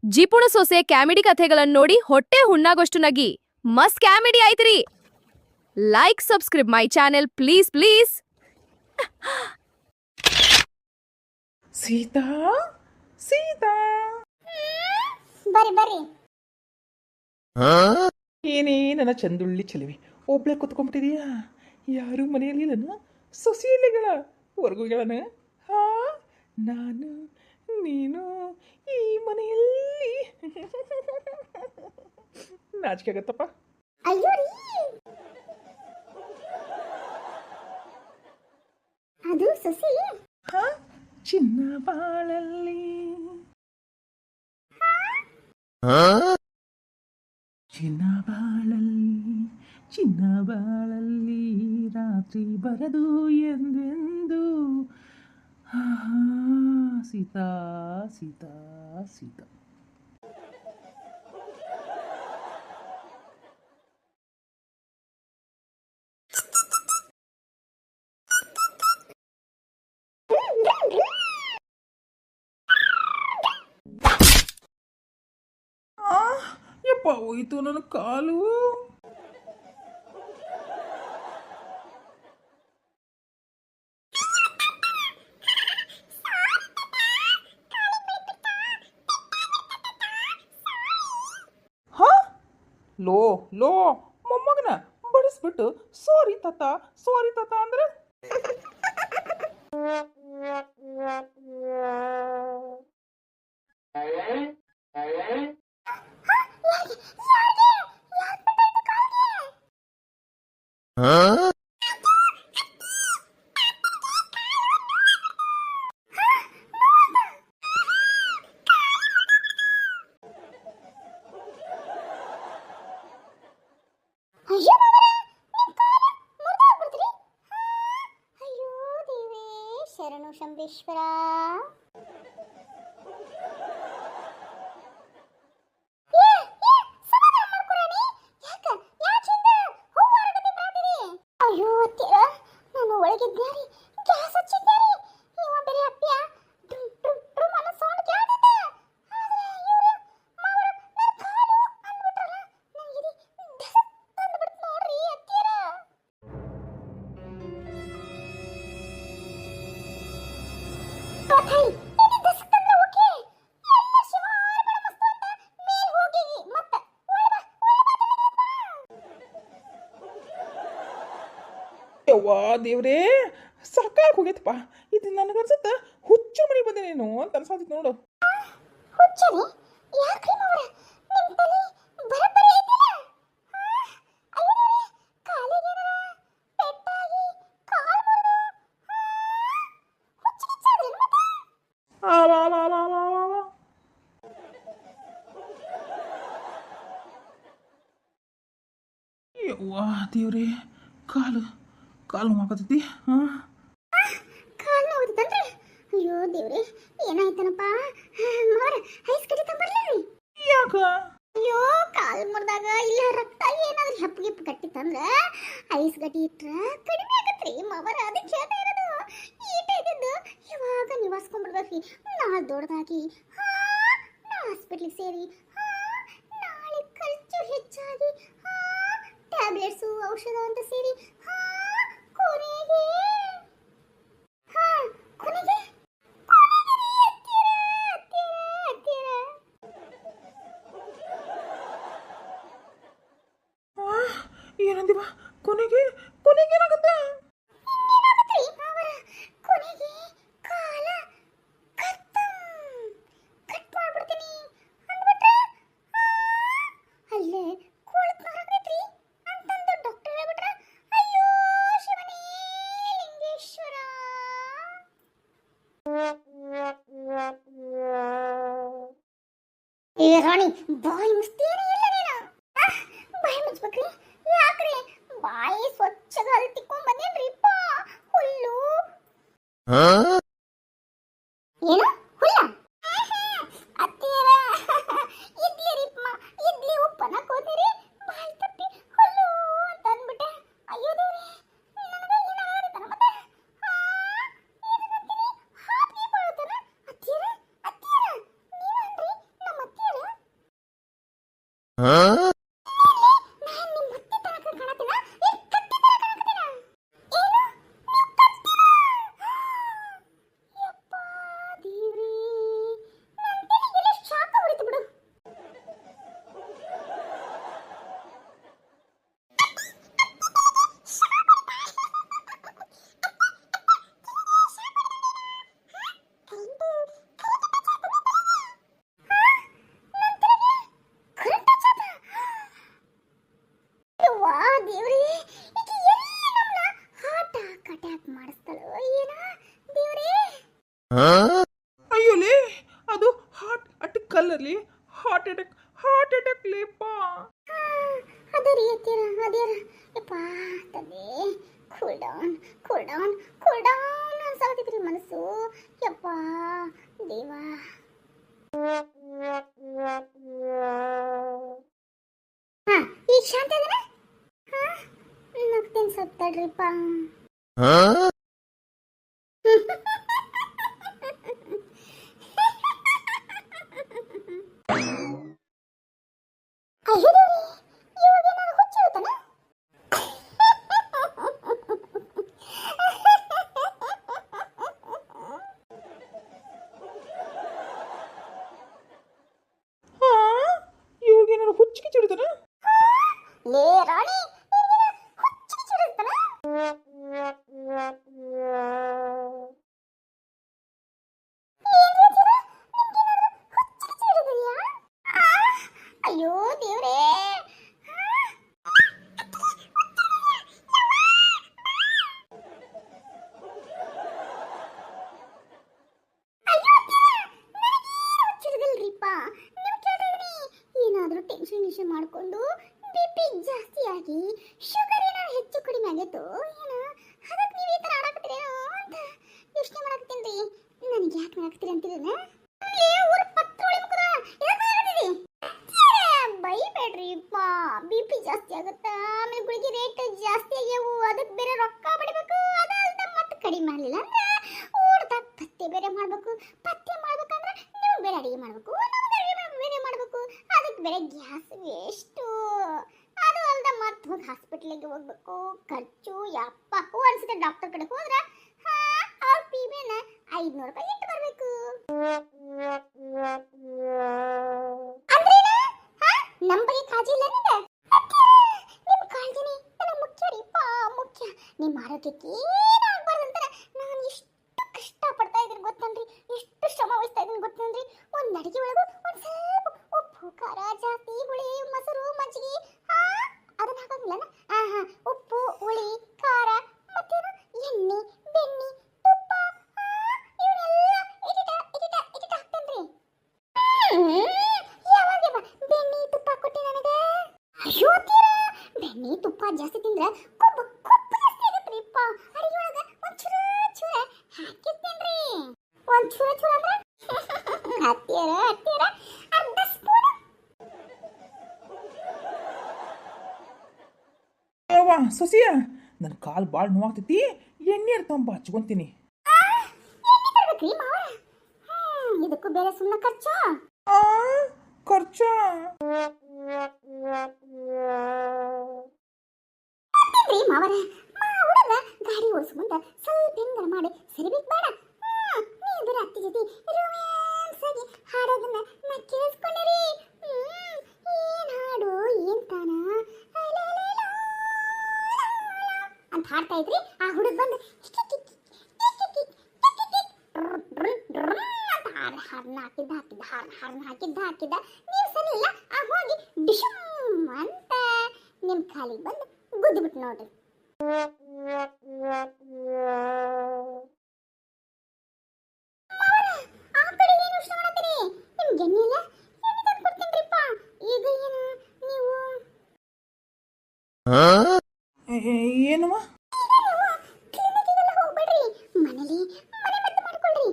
ಜಿಪುಣ ಸೊಸೆ ಕ್ಯಾಮಿಡಿ ಕಥೆಗಳನ್ನ ನೋಡಿ ಹೊಟ್ಟೆ ಹುಣ್ಣಾಗೋಷ್ಟು ನಗಿ ಮಸ್ತ್ ಕ್ಯಾಮಿಡಿ ಆಯ್ತ್ರಿ. Like subscribe my channel please please. Sita Sita ಬರ್ರಿ ಬರ್ರಿ. ಏನೇ ನನ್ನ ಚಂದುಳ್ಳಿ ಚೆಲುವೆ, ಒಬ್ಳೆ ಕುತ್ಕೊಂಡ್ಬಿಟ್ಟಿದೀಯಾ? ಯಾರು ಮನೆಯಲ್ಲಿಲ್ಲನ? ಸೊಸೆಯಲ್ಲಿಗಳ ಹೊರಗುಗಳನ? ಹಾ, ನಾನು ನೀನು ಈ ಮನೆಯಲ್ಲಿ. ನಾಚಿಕೆ ಆಗತ್ತಪ್ಪ. ಅಯ್ಯೋ ರೀ, ಅದು ಸೊಸಿ. ಹಾ, ಚಿನ್ನ ಬಾಳಲ್ಲಿ ಚಿನ್ನ ಬಾಳಲ್ಲಿ ಚಿನ್ನ ಬಾಳಲ್ಲಿ ರಾತ್ರಿ ಬರದು ಎಂದೆಂದು. ಸೀತಾ ಸೀತಾ ಸೀತಾ. ಯಪ್ಪ, ಹೋಯ್ತು ನನ್ನ ಕಾಲು. ಲೋ ಲೋ ಮೊಮ್ಮಗನ ಬಡಿಸ್ಬಿಟ್ಟು ಸಾರಿ ತಾತ ಅಂದ್ರೆ ಅಯ್ಯೋ ಮುರ್ದಾಗ್ಬಿಡ್ತ್ರಿ. ಅಯ್ಯೋ ದೇವೇ ಶರಣು ಶಂಬೇಶ್ವರ. ಅಯ್ಯೋ ಅತ್ತಿರ, ನಾನು ಒಳಗಿದ್ದೆ ಗ್ಯಾಸ್ ಹಚ್ಚಿದ್ದಾರೆ. ಇವ ಬೇರೆ ಅಪ್ಪ್ಯ ಡ್ರುಮ್ ಡ್ರುಮ್ ಡ್ರುಮ್ ಅನ್ನೋ ಸೌಂಡ್ ಕೇಳ್ತಿದ್ದೆ. ಆದ್ರೆ ಇವ್ರು ಮಾವರು ನನ್ನ ಕಾಲು ಅಂದ್ಬಿಟ್ರಲ್ಲ, ನಂಗೆ ದಸಕ್ ಅಂದ್ಬಿಡ್ತು ನೋಡ್ರಿ ಅತ್ತಿರ. ತಾಯಿ, ಇದು ದಸಕ್ ಅಂದ್ರೆ ಓಕೆ. ಎಲ್ಲ ಶಿವಾರ ಬಡ ಮಸ್ತು ಅಂತ ಮೇಲ್ ಹೋಗಿ ಮತ್ತೆ ಯವ್ವಾ ದೇವ್ರೇ, ಸಾಕಾಗಿ ಹೋಗೈತಪ್ಪ. ಇದು ನನಗನ್ಸುತ್ತ ಹುಚ್ಚು ಮನೆ ಬಂದೇನೇನು ಅಂತ ಅನ್ಸಾತಿತ್ತು ನೋಡು. ಹುಚ್ಚರಿ ಯಾಕ್ರಿ ಮಾವರ, ನಿಮ್ ತಲೆ ಬರಬ್ಬರಿ ಐತಿಲ್ಲ? ಅಯ್ಯೋ ಕಾಲಿಗೇನ ಪೆಟ್ಟಾಗಿ ಕಾಲ್ ಮುರಿದು ಹುಚ್ಚಿಗಿಚ್ಚಾದ್ರಿ ಮತ್ತೆ? ಆ ವಾ ವಾ ವಾ ವಾ ವಾ ವಾ. ಯವ್ವಾ ದೇವ್ರೇ, ಕಾಲು ಕಾಲು ನೋವಾಕತೈತಿ. ಕಾಲ್ ನೋವುತ್ತನ್ರಿ? ಅಯ್ಯೋ ದೇವ್ರೆ, ಏನಾಯ್ತನಪ್ಪ ಮಾವರ? ಐಸ್ ಕಟ್ಟಿ ತಂಬರ್ಲಿ. ಯಾಕ? ಅಯ್ಯೋ ಕಾಲ್ ಮುರಿದಾಗ ಇಲ್ಲ ರಕ್ತ ಏನಾದ್ರೂ ಹೆಪ್ಪು ಗಿಪ್ಪು ಕಟ್ಟಿತ್ತಂದ್ರ ಐಸ್ ಗಟ್ಟಿ ಇಟ್ರ ಕಡಿಮೆ ಆಗತ್ರಿ ಮಾವರ. ಅದಕ್ಕೆ ಹೇಳ್ತಾ ಇರೋದು. ಈಟ ಇದ್ದಿದ್ದು ಇವಾಗ ನಿವಾಸ್ಕೊಂಡ್ಬಿಡ್ಬೇಕ್ರಿ. ನಾಳೆ ದೊಡ್ಡದಾಗಿ ನಾ ಹಾಸ್ಪಿಟ್ಲಿಗೆ ಸೇರಿ ನಾಳೆ ಖರ್ಚು ಹೆಚ್ಚಾಗಿ ಟ್ಯಾಬ್ಲೆಟ್ಸು ಔಷಧ ಅಂತ ಸೇರಿ ಕೊನೆಗೆ ಕೊನೆಗೆ ಏನಂದಿವ? ಕೊನೆಗೆ ಕೊನೆಗೆ ಏನಾಗುತ್ತೆ? ಕೊನೆಗೆ ಕಾಲ ಕಟ್ ಮಾಡ್ಬಿಡ್ತೀನಿ ಅಂದ್ಬಿಟ್ರೆ ಅಲ್ಲೇ ಕುಳಿತು ಹೊರಗೈತ್ರಿ ಅಂತಂದು ಡಾಕ್ಟರ್ ಹೇಳ್ಬಿಟ್ರ. ಅಯ್ಯೋ ಶಿವನೇ ಲಿಂಗೇಶ್ವರ. ಏ ರಾಣಿ, ಬಾಯಿ ಮುಸ್ತೀರಿ ಇಲ್ಲ ನೀನು? ಬಾಯಿ ಮುಚ್ಬೇಕ್ರಿ. ಯಾಕ್ರಿ? ಬಾಯಿ ಸ್ವಚ್ಛಗ ಅಲ್ಲಿ ತಿಕ್ಕೊಂಡ್ ಬಂದೇನ್ರಿಪ್ಪ. ಹುಲ್ಲು ಏನು ಹುಲ್ಲ? ಅತ್ತೀರ ಇಡ್ಲಿ ಉಪ್ಪನ್ನ ಕೋತೀರಿ, ಬಾಯಿ ತಪ್ಪಿ ಹುಲ್ಲು ಅಂತ ಅಂದ್ಬಿಟ್ಟೆ. ಅಯ್ಯೋ ದೇವ್ರೆ, ನನಗೆ ಏನಾಗತ್ತನ ಮತ್ತೆ? ಹಾಕಿ ಬರುತ್ತಾನ. ಅತ್ತೀರ ನೀವನ್ರಿ ನಮ್ಮ ಅತ್ತೀರ? ನಾನ್ ನಿಮ್ ಮತ್ತೆ ತನಕ ಕಾಣತಿನ ಏನ್ ಕತ್ತಿ ತರ ಕಾಣಕತ್ತೀನ ಏನು ನೀವ್ ಕತ್ತೀರಾ ಯಪ್ಪ ದೇವ್ರೇ ನನ್ ತಲೆಗೆಲ್ಲ ಶಾಖ ಹೊಡಿತು ಬಿಡು ಯವ್ವಾ ದೇವ್ರೇ ಈಕಿ ಎಲ್ಲಿ ನಮ್ನ ಹಾಟ ಕಟ್ಯಾಕ್ ಮಾಡಿಸ್ತಾಳೋ ಏನ ದೇವ್ರೇ ಅಯ್ಯೋಲೇ ಅದು ಹಾರ್ಟ್ ಅಟ್ಯಾಕ್ ಕಲ್ಲಲ್ಲಿ ಹಾರ್ಟ್ ಅಟ್ಯಾಕ್ ಲೇಪ. ಅದರಿ ಅದೇರ ಯಪ್ಪ ತಂದೆ ಕೂಲ್ ಡೌನ್ ಅನ್ಸಾಕತ್ತೈತ್ರಿ ಮನಸ್ಸು ಯಪ್ಪ ದೇವಾ ಹಾ ಈಗ ಶಾಂತ ಅದನ ಹಾ ನಗ್ತೇನೆ ಸ್ವಲ್ಪ ತಡ್ರಿಪ್ಪ ಅಯ್ಯೋ ದೇವ್ರೇ, ಇವಾಗ ಏನಾದ್ರು ಹುಚ್ಚಿರುತ್ತನ ಹಾ ಇವಾಗೇನಾರು ಹುಚ್ಚಿಗೆ ಚಿಡ್ತಾನ? ಲೇ ರಾಣಿ ಹುಚ್ಚಿರುತ್ತನ ಅಯ್ಯೋ ದೇವ್ರೇ ಚಿರಗಲ್ರಿಪ್ಪ ನೀವು ಕೇಳಿದ್ರಿ ಏನಾದರೂ ಟೆನ್ಷನ್ ಮಾಡ್ಕೊಂಡು ಬಿಪಿ ಜಾಸ್ತಿ ಆಗಿ ಶುಗರ್ ಏನಾದ್ರು ಹೆಚ್ಚು ಕಡಿಮೆ ಆಗೈತೋ ಏನ ಅದಕ್ಕೆ ನೀವು ಈ ಥರ ಆಡಾಕತ್ತೀರೇನೋ ಅಂತ ಯೋಚನೆ ಮಾಡಾಕತ್ತೀನಿ ನನಗೆ ಯಾಕೆ ಮಾಡಾಕತ್ತೀರಿ ಅಂತೀರೇನ ಊರ ಪತ್ರೋಳಿ ಮುಖದ ಬೈಬೇಡ್ರಿಪ್ಪ ಬಿಪಿ ಜಾಸ್ತಿ ಆಗುತ್ತಾ ಆಮೇಲೆ ಗುಳಿಗೆ ರೇಟ್ ಜಾಸ್ತಿ ಆಗ್ಯಾವು ಅದಕ್ಕೆ ಬೇರೆ ರೊಕ್ಕ ಬಡಿಬೇಕು ಅದಲ್ದ ಮತ್ತೆ ಕಡಿಮೆ ಮಾಡಲಿಲ್ಲ ಅಂದ್ರೆ ಊಟದಾಗ ಪತ್ತೆ ಬೇರೆ ಮಾಡಬೇಕು ಪತ್ತೆ ಮಾಡ್ಬೇಕಂದ್ರೆ ನೀವು ಬೇರೆ ಅಡಿಗೆ ಮಾಡಬೇಕು ನಾವು ಬೇರೆ ಮಾಡಬೇಕು ಅದಕ್ಕೆ ಬೇರೆ ಗ್ಯಾಸ್ ವೇಸ್ಟು ಅದು ಅಲ್ದ ಮತ್ತೆ ಹೋಗಿ ಹಾಸ್ಪಿಟ್ಲಿಗೆ ಹೋಗ್ಬೇಕು ಖರ್ಚು ಯಪ್ಪ ಅನ್ಸುತ್ತೆ ಡಾಕ್ಟರ್ ಕಡೆ ಹೋದ್ರೆ ಅವ್ರ ಪಿಬಿನ 500 ರೂಪಾಯಿ ಇಟ್ಟು ಬರಬೇಕು ನಮ್ಮ ಬಗ್ಗೆ ಕಾಳಜಿ ಇಲ್ಲ ನಿಮಗೆ ನಿಮ್ಮ ಕಾಳಜಿನಿ ನನಗೆ ಮುಖ್ಯ ರೀಪ ಮುಖ್ಯ ನಿಮ್ಮ ಆರೋಗ್ಯಕ್ಕೆ ಏನಾಗಬಾರ್ದು ಅಂತ ನಾನು ಎಷ್ಟು ಕಷ್ಟಪಡ್ತಾ ಇದ್ದೀನಿ ಗೊತ್ತನ್ರಿ ಎಷ್ಟು ಶ್ರಮ ವಹಿಸ್ತಾ ಇದ್ದೀನಿ ಗೊತ್ತನ್ರಿ ಒಂದು ಅಡಿಗೆ ಒಳಗೂ ಒಂದು ಸ್ವಲ್ಪ ಉಪ್ಪು ಖಾರ ಜಾಸ್ತಿ ಹುಳಿ ಮೊಸರು ಮಜ್ಜಿಗೆ ಅದನ್ನ ಹಾಕಂಗಿಲ್ಲ ಉಪ್ಪು ಹುಳಿ ಖಾರ ಮತ್ತೇನು ಎಣ್ಣೆ ಬೆಣ್ಣೆ ತುಪ್ಪ ಇವನ್ನೆಲ್ಲ ಇಟ್ಟಿಟ ಹಾಕ್ತೇನ್ರಿ ಯಾವಾಗ ಬೆಣ್ಣೆ ತುಪ್ಪ ಕೊಟ್ಟಿ ನನಗೆ ಅಯ್ಯೋ ಬೆಣ್ಣೆ ತುಪ್ಪ ಜಾಸ್ತಿ ತಿಂದ್ರೆ ಕೊಬ್ಬು ಜಾಸ್ತಿ ಆಗತ್ರಿಪ್ಪ ಅಡಿಗೆ ಒಳಗ ಒಂದ್ ಚೂರ ಹಾಕಿರ್ತೇನ್ರಿ ಒಂದ್ ಚೂರ ಅಂದ್ರೆ ಹತ್ತಿರ ಅರ್ಧ ಸ್ಪೂನ್ ಯವ್ವ ಸೊಸಿಯ ನನ್ನ ಕಾಲು ಭಾಳ ನೋವಾಗ್ತೈತಿ ಎಣ್ಣೆ ತಂಪ ಹಚ್ಕೊಂತೀನಿ. ಎಣ್ಣೆ ತರ್ಬೇಕ್ರಿ ಮಾವ ಇದಕ್ಕೂ ಬೇರೆ ಸುಮ್ಮನೆ ಖರ್ಚು ಆ ಖರ್ಚಾ ಮಾವರ ಹುಡುಗ ಗಾಡಿ ಓಡಿಸ್ಕೊಂಡ ಸ್ವಲ್ಪ ಹೆಂಗಾರ ಮಾಡಿ ಸರಿಬೇಕು ಬೇಡ ನೀವು ಬೇರೆ ಅತ್ತಿ ಜೊತೆ ರೊಮ್ಯಾನ್ಸ್ ಆಗಿ ಹಾಡೋದನ್ನ ನಾ ಕೇಳಿಸ್ಕೊಂಡ್ರಿ ಏನ್ ಹಾಡು ಏನ್ ತಾನ ಅಂತ ಹಾಡ್ತಾ ಇದ್ರಿ ಆ ಹುಡುಗ ಬಂದು ಹಾಕಿದ್ದ ನೀವು ಸರಿ ಇಲ್ಲ ಆ ಹೋಗಿ ಡಿಶಮ್ ಅಂತ ನಿಮ್ ಕಾಲಿಗೆ ಬಂದು ಗುದ್ದಿಬಿಟ್ಟು ನೋಡ್ರಿ ಆ ಕಡೆ ಏನು ಇಷ್ಟ ಮಾಡತ್ತೀರಿ ನಿಮ್ಗೆ ಎಣ್ಣಿಲ್ಲ ಎಣ್ಣೆ ತಂದು ಕೊಡ್ತೀನ್ರಿಪ್ಪ ಈಗ ಏನು ನೀವು ಏನವ ಕ್ಲಿನಿಕ್ಗೆಲ್ಲ ಹೋಗ್ಬೇಡ್ರಿ ಮನೇಲಿ ಮನೆ ಮದ್ದು ಮಾಡ್ಕೊಳ್ರಿ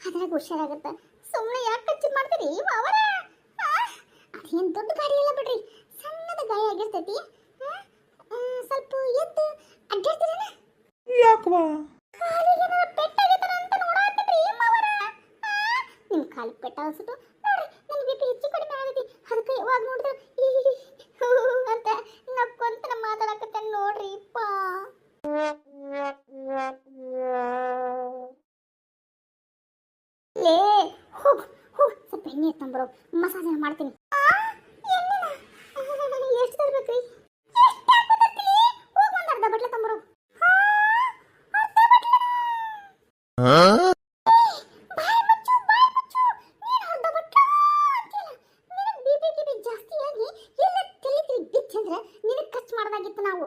ಅದ್ರಾಗ ಹುಷಾರಾಗತ್ತ ಸುಮ್ಮನೆ ಯಾಕೆ ಖರ್ಚು ಮಾಡ್ತೀರಿ ಮಾವರ ಅದೇನು ದೊಡ್ಡ ಗಾಡಿ ಇಲ್ಲ ಬಿಡ್ರಿ ಸಣ್ಣದ ಗಾಯ ಆಗಿರ್ತೈತಿ ಸ್ವಲ್ಪ ಎದ್ದು ಅಡ್ಡಾಡ್ತೀರಲ್ಲ ಯಾಕವಾ ಕಾಲಿಗೆ ಪೆಟ್ಟಾಗಿತ್ತಾರ ಅಂತ ನೋಡಾತ್ತೀರಿ ಮಾವರ ನಿಮ್ಮ ಕಾಲಿಗೆ ಪೆಟ್ಟ ಅನ್ಸುತ್ತು ನೋಡ್ರಿ ನನ್ನ ಬಿಪಿ ಹೆಚ್ಚು ಕಡಿಮೆ ಆಗೈತಿ ಅದಕ್ಕೆ ಯಾವಾಗ ನೋಡಿದ್ರೆ ಲೇ ಹೋಗ್ ಹೋಗ್ ಸ್ವಲ್ಪ ಎಣ್ಣೆ ತಂಬರೋ ಮಸಾಜ್ ಮಾಡ್ತೀನಿ ಎಷ್ಟು ತರ್ಬೇಕ್ರಿ ಹೋಗ್ ಒಂದು ಅರ್ಧ ಬಟ್ಲ ತಂಬರೋ ಜಾಸ್ತಿ ಆಗಿ ಎಲ್ಲ ತಲೆ ಬಿಚ್ಚಂದ್ರೆ ನಿನಗೆ ಖರ್ಚು ಮಾಡ್ದಾಗಿತ್ತು ನಾವು